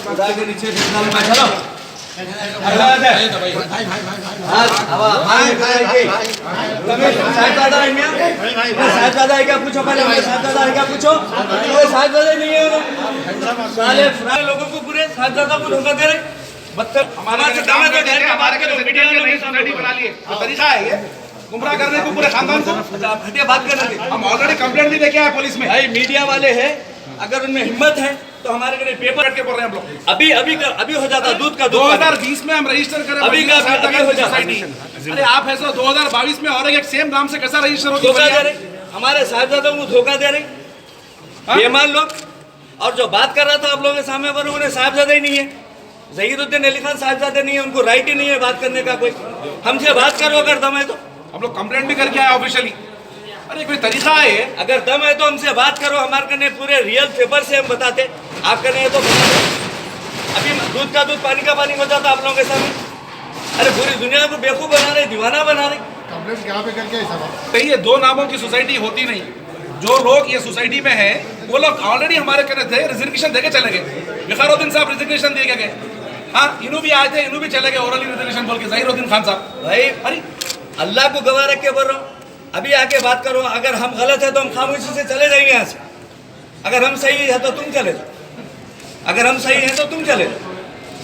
खुदा के नीचे चलो साहबजादा है क्या पूछो पहले साहबजादा है क्या पूछो साहबजादा नहीं है साले फ्राई लोगों को पूरे साहबजादा को धोखा दे रहे बदतर हमारे बना लिए तरीका है ये गुमराह करने को पूरे खानदान को घटिया बात करने की हम ऑलरेडी कंप्लेंट भी लेके आए पुलिस में भाई मीडिया वाले हैं अगर उनमें हिम्मत है तो हमारे लिए पेपर के बोल रहे हैं हम लोग अभी हो जाता दूध का 2020 में हम रजिस्टर करें अभी हो जाता अरे आप ऐसा 2022 में और एक सेम नाम से कैसा रजिस्टर हो धोखा दे रहे हमारे साहबजादों को धोखा दे रहे बेईमान लोग और जो बात कर रहा था आप लोगों के सामने पर उन्हें साहबजादा ही नहीं है ज़हीरुद्दीन अली खान साहबजादे नहीं है उनको राइट ही नहीं है बात करने का कोई हमसे बात करो अगर दम है तो हम लोग कंप्लेंट भी करके आए ऑफिशियली अरे कोई तरीका है अगर दम है तो हमसे बात करो हमारे कने पूरे रियल पेपर से हम बताते आप कने तो अभी दूध का दूध पानी का पानी हो जाता आप लोगों के सामने अरे पूरी दुनिया को बेवकूफ़ बना रहे दीवाना बना रहे कंप्लेंट यहाँ पे करके तो ये दो नामों की सोसाइटी होती नहीं जो लोग ये सोसाइटी में है वो लोग ऑलरेडी हमारे कहने थे रिजर्वेशन देके चले गए ज़हीरुद्दीन साहब रिजर्वेशन दे के गए हाँ इन्हों भी आए थे इन्हों भी चले गए ओरली रिजर्वेशन बोल के ज़हीरुद्दीन खान साहब भाई अरे अल्लाह को गवाह रख के बोल रहा हूँ अभी आके बात करो अगर हम गलत है तो हम खामोशी से चले जाएंगे यहाँ से अगर हम सही है तो तुम चले जाओ अगर हम सही है तो तुम चले जाओ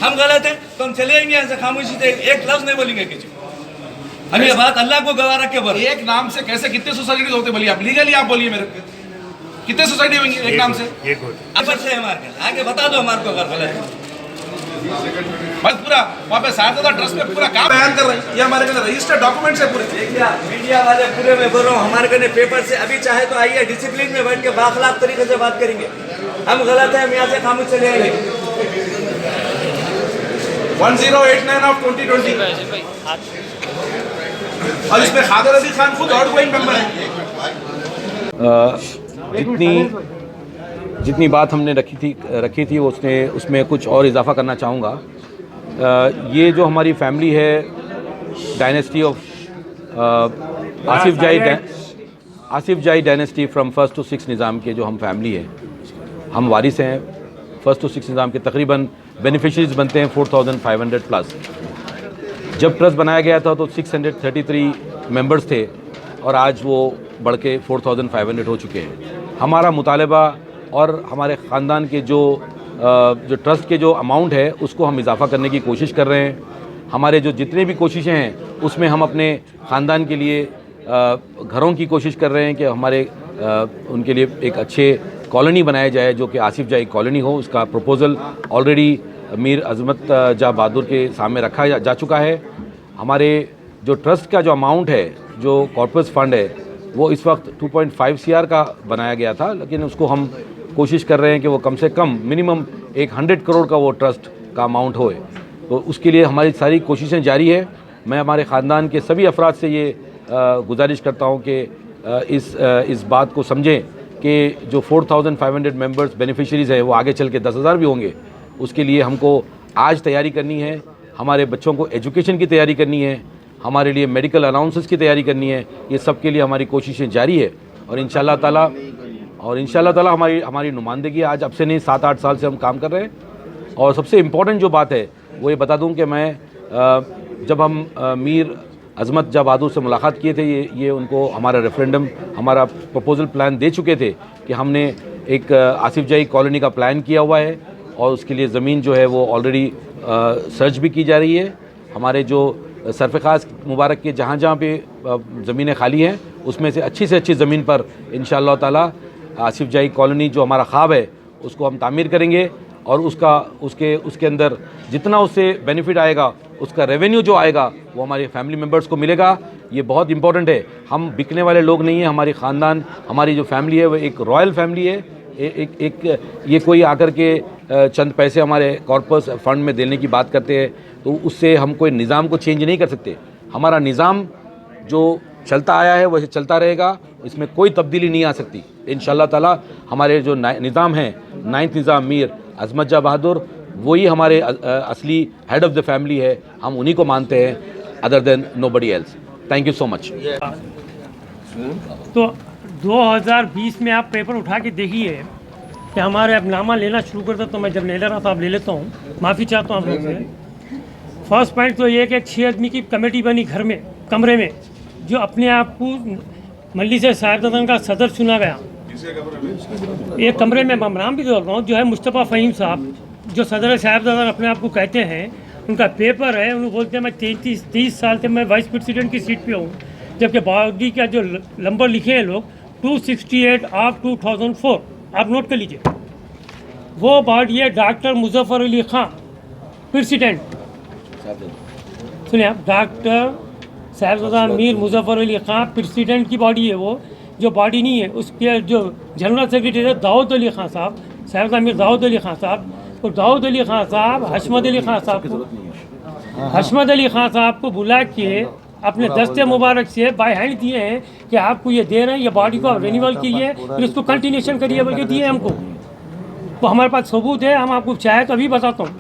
हम गलत है तो हम चले जाएंगे यहाँ से खामोशी से एक लफ्ज नहीं बोलेंगे किसी हम ये बात अल्लाह को गवाह रख के बोल एक नाम से कैसे कितने सोसाइटी होते बोलिए आप लीगली आप बोलिए मेरे कितने सोसाइटी होंगी एक नाम से हमारे आगे बता दो हमारे को अगर गलत है बस पूरा वहाँ पे साहबजादा ट्रस्ट में पूरा काम बयान कर रहे हैं ये हमारे कने रजिस्टर्ड डॉक्यूमेंट है पूरे मीडिया वाले पूरे में बोल रहा हूँ हमारे कने पेपर से अभी चाहे तो आइए डिसिप्लिन में बैठ के बाखलाफ तरीके से बात करेंगे हम गलत है हम यहाँ से खामोश चले आएंगे 1089 ऑफ 2020 और इसमें खादर अली खान खुद आउटगोइंग मेंबर है जितनी बात हमने रखी थी उसमें कुछ और इजाफा करना चाहूँगा ये जो हमारी फैमिली है डायनेस्टी ऑफ आसिफ जाई dynasty from 1st to 6th निज़ाम के जो हम फैमिली है हम वारिस हैं 1st to 6th निज़ाम के तकरीबन बेनिफिशरीज बनते हैं 4500 प्लस जब ट्रस्ट बनाया गया था तो 633 मेंबर्स थे और आज वो बढ़ के 4500 हो चुके हैं हमारा मुतालबा और हमारे ख़ानदान के जो ट्रस्ट के जो अमाउंट है उसको हम इजाफ़ा करने की कोशिश कर रहे हैं हमारे जो जितने भी कोशिशें हैं उसमें हम अपने ख़ानदान के लिए घरों की कोशिश कर रहे हैं कि हमारे उनके लिए एक अच्छे कॉलोनी बनाया जाए जो कि आसिफ जाई कॉलोनी हो उसका प्रपोज़ल ऑलरेडी मीर अज़मत जा बहादुर के सामने रखा जा चुका है हमारे जो ट्रस्ट का जो अमाउंट है जो कॉर्पस फंड है वो इस वक्त 2.5 CR का बनाया गया था लेकिन उसको हम कोशिश कर रहे हैं कि वो कम से कम मिनिमम 100 करोड़ का वो ट्रस्ट का अमाउंट होए तो उसके लिए हमारी सारी कोशिशें जारी है मैं हमारे ख़ानदान के सभी अफराद से ये गुजारिश करता हूँ कि इस बात को समझें कि जो 4500 मेंबर्स बेनिफिशरीज़ हैं वो आगे चल के 10,000 भी होंगे उसके लिए हमको आज तैयारी करनी है हमारे बच्चों को एजुकेशन की तैयारी करनी है हमारे लिए मेडिकल अनाउंसेस की तैयारी करनी है ये सब के लिए हमारी कोशिशें जारी है और इंशाल्लाह ताला हमारी नुमाइंदगी आज अब से नहीं 7-8 साल से हम काम कर रहे हैं और सबसे इम्पोर्टेंट जो बात है वो ये बता दूं कि मैं जब हम मीर अज़मत जा बहादुर से मुलाकात किए थे ये उनको हमारा रेफरेंडम हमारा प्रपोज़ल प्लान दे चुके थे कि हमने एक आसिफ जाई कॉलोनी का प्लान किया हुआ है और उसके लिए ज़मीन जो है वो ऑलरेडी सर्च भी की जा रही है हमारे जो सरफ़-ए-ख़ास मुबारक के जहाँ पे ज़मीनें खाली हैं उसमें से अच्छी ज़मीन पर इंशाअल्लाह ताला आसिफ जाई कॉलोनी जो हमारा ख्वाब है उसको हम तामीर करेंगे और उसके अंदर जितना उससे बेनिफिट आएगा उसका रेवेन्यू जो आएगा वो हमारे फैमिली मेम्बर्स को मिलेगा ये बहुत इंपॉर्टेंट है हम बिकने वाले लोग नहीं हैं हमारी ख़ानदान हमारी जो फैमिली है वो एक रॉयल फैमिली है एक ये कोई आकर के चंद पैसे हमारे कॉर्पस फंड में देने की बात करते हैं तो उससे हम कोई निज़ाम को चेंज नहीं कर सकते हमारा निज़ाम जो चलता आया है वैसे चलता रहेगा इसमें कोई तब्दीली नहीं आ सकती इंशाअल्लाह ताला हमारे जो निज़ाम हैं 9th निज़ाम मीर अज़मत जा बहादुर वही हमारे असली हेड ऑफ़ द फैमिली है हम उन्हीं को मानते हैं other than nobody else thank you so much तो 2020 में आप पेपर उठा के देखिए कि हमारे अब नामा लेना शुरू करता तो मैं जब ले ले रहा था अब ले लेता हूँ, माफ़ी चाहता हूँ आप लोग से। फर्स्ट पॉइंट तो ये कि 6 आदमी की कमेटी बनी घर में, कमरे में, जो अपने आप को मजलिस साहिबजादा का सदर चुना गया। एक कमरे में मैं नाम भी बोल रहा हूँ, जो है मुस्तफ़ा फ़हीम साहब, जो सदर साहिबजादा अपने आप को कहते हैं। उनका पेपर है, उन्होंने बोलते हैं मैं 30 साल से मैं वाइस प्रेसिडेंट की सीट पे हूँ, जबकि बॉडी का जो नंबर लिखे हैं लोग 268 ऑफ 2004, आप नोट कर लीजिए। वो बॉडी है डॉक्टर मुजफ्फर अली खां प्रेसिडेंट, सुनिए आप, डॉक्टर साहिबजादा मीर मुजफ्फर अली खां प्रेसिडेंट की बॉडी है वो, जो बॉडी नहीं है। उसके जो जनरल सेक्रेटरी है दाऊद अली खां साहब, साहिबजादा मीर दाऊद अली खां साहब, और दाऊद अली खां साहब हशमत अली खां साहब को, हशमत अली खां साहब को बुला के अपने दस्ते मुबारक से बाय हैंड दिए हैं कि आपको ये दे रहे हैं, ये बॉडी को रिन्यूअल कीजिए, फिर इसको कंटिन्यूशन करिए बल्कि दिए हमको। तो हमारे पास सबूत है, हम आपको चाहे तो अभी बताता हूँ।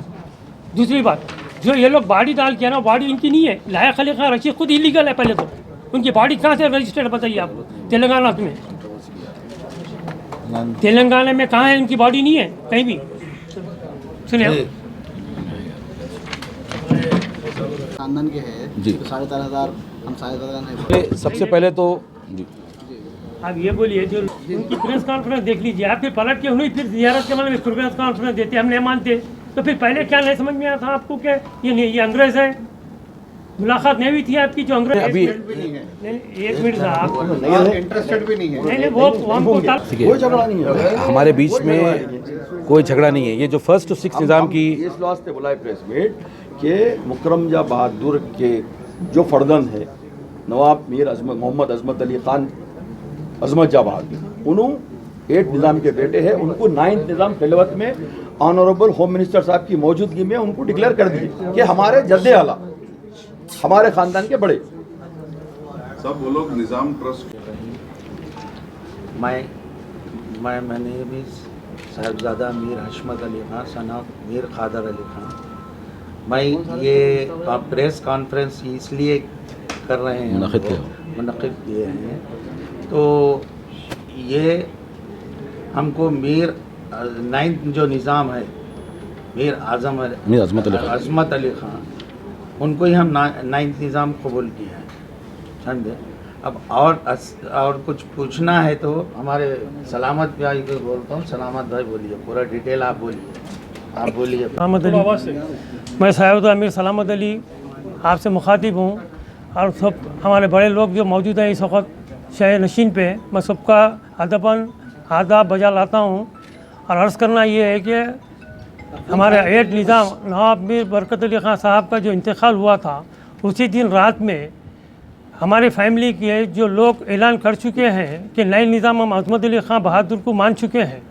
दूसरी बात, जो ये लोग बॉडी डाल के ना, बॉडी इनकी नहीं है। लायक अली खां रशीद खुद इलीगल है पहले तो, उनकी बॉडी कहाँ से रजिस्टर्ड बताइए आपको? तेलंगाना में, तेलंगाना में कहाँ है उनकी बॉडी? नहीं है कहीं भी। सुनिए, खानदान के हैं जी। तो 13,500 हम 13,500 सबसे पहले तो जी आप ये बोलिए, जो उनकी प्रेस कॉन्फ्रेंस देख लीजिए आप, फिर पलट के उन्हें फिर जियारत के मतलब प्रेस कॉन्फ्रेंस देते, हम नहीं मानते। तो फिर पहले क्या नहीं समझ में आया था आपको कि ये अंग्रेज है? मुलाकात नहीं हुई थी आपकी जो अंग्रेज? अभी नहीं, एक मिनट साहब, इंटरेस्टेड भी नहीं है। नहीं वो हमको कोई झगड़ा नहीं है हमारे बीच में, कोई झगड़ा नहीं है। ये जो 1st to 6 निज़ाम की इस वास्ते बुलाए प्रेस मीट के मुकरम जा बहादुर के जो फर्जंद है नवाब मीर अजमत मोहम्मद अजमत अली खान अजमत जा बहादुर, उन्होंने 8 निज़ाम के बेटे हैं, उनको 9th निज़ाम खिलवत में ऑनरेबल होम मिनिस्टर साहब की मौजूदगी में उनको डिक्लेयर कर दिए कि हमारे जद्दे आला, हमारे ख़ानदान के बड़े। सब वो लोग निज़ाम ट्रस्ट मैंने भी साहिबजादा मीर हशमत अली खां सना मीर खादर अली खां। मैं ये प्रेस कॉन्फ्रेंस इसलिए कर रहे हैं, मुनक़िद किए हैं, तो ये हमको मीर 9th जो निज़ाम है मीर अज़मत अली खां, उनको ही हम 9th निज़ाम कबूल किया है, समझे। अब और कुछ पूछना है तो हमारे सलामत भाई को बोलता हूँ। सलामत भाई बोलिए, पूरा डिटेल आप बोलिए, आप बोलिए। सलामत अली, मैं साहिबजादा मीर सलामत अली आपसे मुखातिब हूँ, और सब हमारे बड़े लोग जो मौजूद हैं इस वक्त शहर नशीन पे, मैं सबका अदबन आदाब बजा लाता हूँ। और अर्ज़ करना ये है कि हमारे 8 निज़ाम नवाब मीर बरकत अली खां साहब का जो इंतकाल हुआ था, उसी दिन रात में हमारे फैमिली के जो लोग ऐलान कर चुके हैं कि नए निज़ाम हम अज़मत अली खां बहादुर को मान चुके हैं।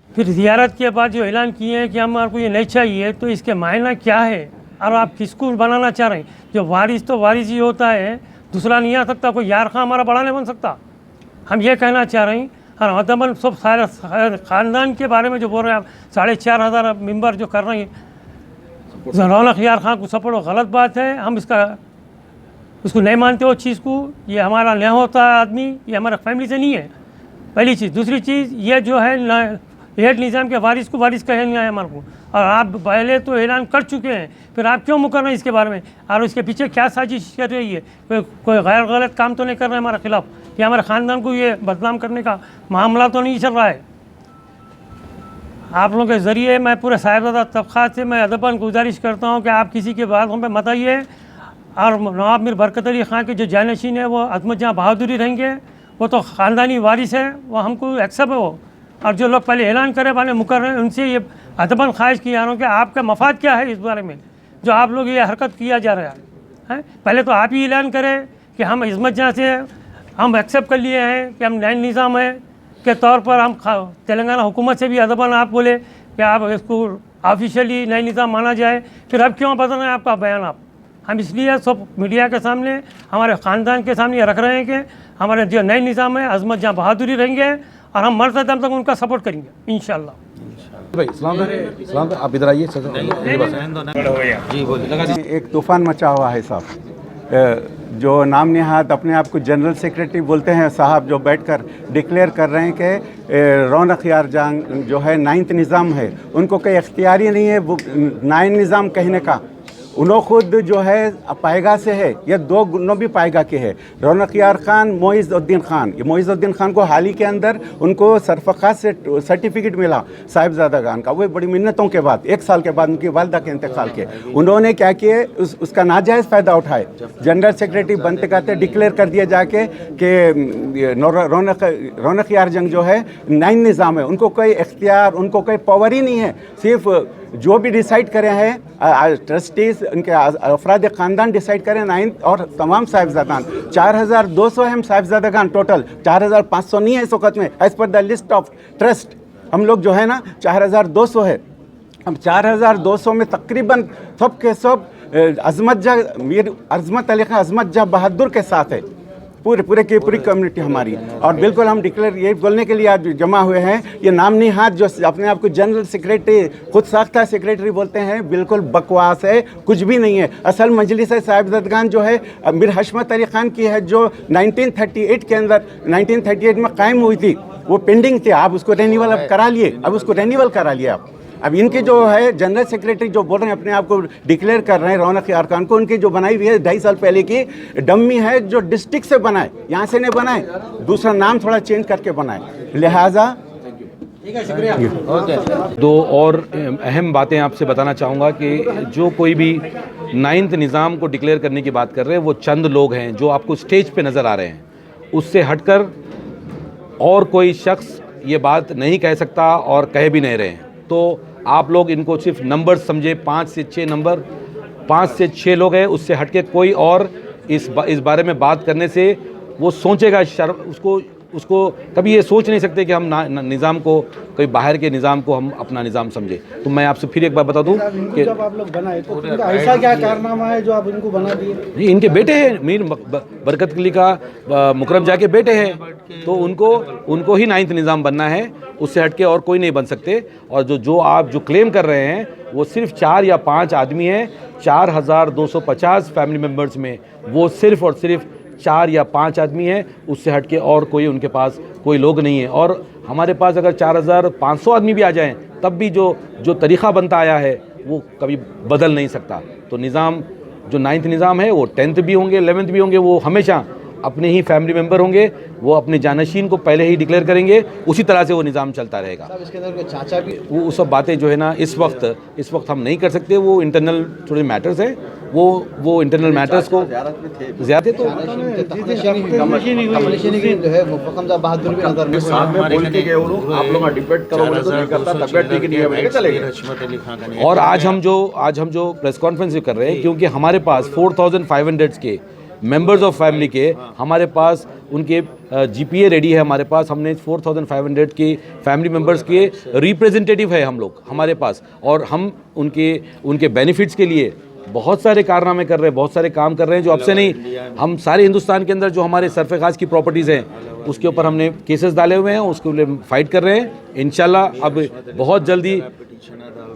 फिर ज़ियारत के बाद जो ऐलान किए हैं कि हमारे को ये नहीं चाहिए, तो इसके मायना क्या है और आप किसको बनाना चाह रहे हैं? जो वारिस तो वारिस ही होता है, दूसरा नहीं आ सकता, कोई यार खां हमारा बड़ा नहीं बन सकता। हम ये कहना चाह रहे हैं, और अदमन सब सारे ख़ानदान के बारे में जो बोल रहे हैं आप, 4,500 मेंबर जो कर रहे हैं रौनक यार खां को सपोर्ट, गलत बात है। हम उसको नहीं मानते वो चीज़ को। ये हमारा नहीं होता आदमी, ये हमारा फैमिली से नहीं है, पहली चीज़। दूसरी चीज़ ये जो है 8 निज़ाम के वारिस को वारिस कहे नहीं आए हमारे को, और आप पहले तो ऐलान कर चुके हैं, फिर आप क्यों मुकर रहे हैं इसके बारे में? और उसके पीछे क्या साजिश कर रही है? कोई गैर गलत काम तो नहीं कर रहे हैं हमारे खिलाफ, या हमारे ख़ानदान को ये बदनाम करने का मामला तो नहीं चल रहा है? आप लोगों के ज़रिए मैं पूरे साहिबजादा तबक़ात से मैं अदबन गुजारिश करता हूँ कि आप किसी के बात हम पे मत आइए। और नवाब मीर बरकत अली खां के जो जानशीन है वो अज़मत जहाँ बहादुरी रहेंगे, वो तो ख़ानदानी वारिस है, वो हमको एक्सेप्ट है वो। और जो लोग पहले ऐलान करे वाले मुकर रहे हैं, उनसे ये अदबन ख्वाहिश की जा रहा हूँ कि आपका मफाद क्या है इस बारे में, जो आप लोग ये हरकत किया जा रहा है। पहले तो आप ही ऐलान करें कि हम अज़मत जहाँ से हम एक्सेप्ट कर लिए हैं कि हम नए निज़ाम है के तौर पर हम तेलंगाना हुकूमत से भी अदबन आप बोले कि आप इसको ऑफिशियली नए निज़ाम माना जाए। फिर अब क्यों बदल रहे हैं आपका बयान? आप हम इसलिए सब मीडिया के सामने, हमारे ख़ानदान के सामने ये रख रहे हैं कि हमारे जो नए निज़ाम है अज़मत जहाँ बहादुरी रहेंगे, और हम मरते दम तक उनका सपोर्ट करेंगे इंशाअल्लाह। भाई सलाम, आप इधर आइए। जी बोलिए। एक तूफ़ान मचा हुआ है साहब। जो नाम निहाद अपने आप को जनरल सेक्रेटरी बोलते हैं साहब, जो बैठकर डिक्लेयर कर रहे हैं कि रौनक यार जंग जो है 9th निज़ाम है, उनको कोई इख्तियार ही नहीं है वो 9 निज़ाम कहने का। उन्हों खुद जो है पाएगा से है, या 2 गुनों भी पाएगा के है। रौनक यार खान, मोइज़ुद्दीन खान, ये मोइज़ुद्दीन खान को हाल ही के अंदर उनको सरफ़क़ात से सर्टिफिकेट मिला साहिबजादा खान का, वो बड़ी मिन्नतों के बाद 1 साल के बाद उनकी वालदा के इंतकाल के उन्होंने क्या किए, उसका नाजायज़ फ़ायदा उठाए। जनरल सेक्रेटरी बनते कहते डिक्लेयर कर दिया जाके कि रौनक यार जंग जो है 9 निज़ाम है, उनको कोई इख्तियार, उनको कोई पावर ही नहीं है। सिर्फ जो भी डिसाइड करे हैं ट्रस्टीज़, उनके अफराद ख़ानदान डिसाइड करें 9 और तमाम साहिबजादान 4200 हैं साहिबजादागान टोटल, 4500 नहीं है इस वक्त में as per the list of trust. हम लोग जो है ना 4200 है। हम 4200 में तकरीबन सब के सब अज़मत जा मीर अज़मत अली खान, अज़मत जा बहादुर के साथ है पूरे की पूरी कम्युनिटी हमारी। और बिल्कुल हम डिक्लेयर ये बोलने के लिए आज जमा हुए हैं, ये नाम निहाद जो अपने आप को जनरल सेक्रेटरी खुद साख्ता सेक्रेटरी बोलते हैं, बिल्कुल बकवास है, कुछ भी नहीं है। असल मजलिस साहिबजादगान जो है मीर हशमत अली खान की है, जो 1938 के अंदर 1938 में कायम हुई थी, वो पेंडिंग थी। आप उसको रेन्यूअल अब करा लिए, अब उसको रेन्यूअल करा लिए आप। अब इनकी जो है जनरल सेक्रेटरी जो बोल रहे हैं अपने आप को डिक्लेयर कर रहे हैं रौनक यार खान को, उनकी जो बनाई हुई है 2.5 साल पहले की डम्मी है, जो डिस्ट्रिक्ट से बनाए, यहाँ से नहीं बनाए, दूसरा नाम थोड़ा चेंज करके बनाए। लिहाजा दो और अहम बातें आपसे बताना चाहूँगा कि जो कोई भी 9th निज़ाम को डिक्लेयर करने की बात कर रहे हैं, वो चंद लोग हैं जो आपको स्टेज पे नज़र आ रहे हैं। उससे हटकर और कोई शख्स ये बात नहीं कह सकता और कह भी नहीं रहे हैं। तो आप लोग इनको सिर्फ नंबर समझे, 5 से 6 नंबर, 5 से 6 लोग हैं। उससे हटके कोई और इस बारे में बात करने से वो सोचेगा उसको कभी ये सोच नहीं सकते कि हम निज़ाम को, कोई बाहर के निज़ाम को हम अपना निज़ाम समझे। तो मैं आपसे फिर एक बार बता दूं कि जब आप लोग बनाए तो ऐसा क्या कारनामा है जो आप इनको बना दिए? इनके बेटे हैं, मीर बरकत अली का मुकरम जा के बेटे हैं, तो उनको ही 9th निज़ाम बनना है, उससे हटके और कोई नहीं बन सकते। और जो आप क्लेम कर रहे हैं वो सिर्फ 4 या 5 आदमी हैं 4250 फैमिली मेम्बर्स में, वो सिर्फ और सिर्फ 4 या 5 आदमी हैं, उससे हटके और कोई उनके पास कोई लोग नहीं है। और हमारे पास अगर 4500 आदमी भी आ जाएं तब भी जो तरीक़ा बनता आया है वो कभी बदल नहीं सकता। तो निज़ाम जो 9th निज़ाम है वो 10th भी होंगे, 11th भी होंगे, वो हमेशा अपने ही फैमिली मेम्बर होंगे, वो अपने जानशीन को पहले ही डिक्लेयर करेंगे, उसी तरह से वो निज़ाम चलता रहेगा। इसके अंदर चाचा भी वो सब बातें जो है ना इस वक्त हम नहीं कर सकते, वो इंटरनल थोड़े मैटर्स हैं, वो इंटरनल मैटर्स को ज़्यादा तो जो है वो फखमजा बहादुर भी नजर में साथ में बोल के गए वो लोग, आप लोग डिबेट करोगे तो नहीं करता, तबियत ठीक नहीं है बोलेंगे चलेगा। और आज हम जो प्रेस कॉन्फ्रेंस कर रहे हैं, क्योंकि हमारे पास 4500 के मेंबर्स ऑफ फैमिली के हमारे पास उनके जीपीए रेडी है। हमारे पास हमने 4500 के फैमिली मेंबर्स के रिप्रेजेंटेटिव है हम लोग हमारे पास, और हम उनके बेनिफिट्स के लिए बहुत सारे कारनामे कर रहे हैं, बहुत सारे काम कर रहे हैं जो अब से नहीं, हम सारे हिंदुस्तान के अंदर जो हमारे सरफ़-ए-ख़ास की प्रॉपर्टीज़ हैं उसके ऊपर हमने केसेस डाले हुए हैं, उसके लिए फ़ाइट कर रहे हैं। इंशाल्लाह अब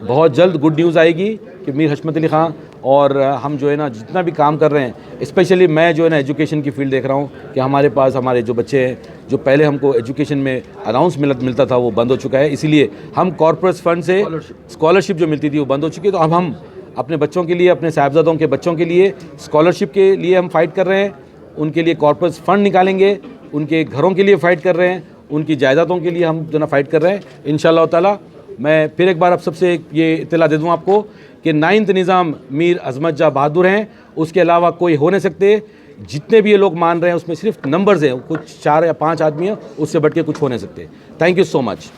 बहुत जल्द गुड न्यूज़ आएगी कि मीर हशमत अली ख़ान और हम जो है ना जितना भी काम कर रहे हैं, स्पेशली मैं जो है ना एजुकेशन की फील्ड देख रहा हूँ कि हमारे पास हमारे जो बच्चे हैं, जो पहले हमको एजुकेशन में अलाउंस मिलता था वो बंद हो चुका है। इसीलिए हम कॉर्पोरेट फंड से स्कॉलरशिप जो मिलती थी वो बंद हो चुकी है। तो अब हम अपने बच्चों के लिए, अपने साहिबजादों के बच्चों के लिए स्कॉलरशिप के लिए हम फ़ाइट कर रहे हैं, उनके लिए कॉर्पोरेट फंड निकालेंगे, उनके घरों के लिए फ़ाइट कर रहे हैं, उनकी जायदादों के लिए हम जो ना फ़ाइट कर रहे हैं इंशाअल्लाह ताला। मैं फिर एक बार आप सबसे ये इत्तला दे दूँ आपको कि 9th निज़ाम मीर अज़मत जा बहादुर हैं, उसके अलावा कोई हो नहीं सकते। जितने भी ये लोग मान रहे हैं उसमें सिर्फ नंबर्स हैं, कुछ 4 या 5 आदमी हैं, उससे बढ़ के कुछ हो नहीं सकते। Thank you so much.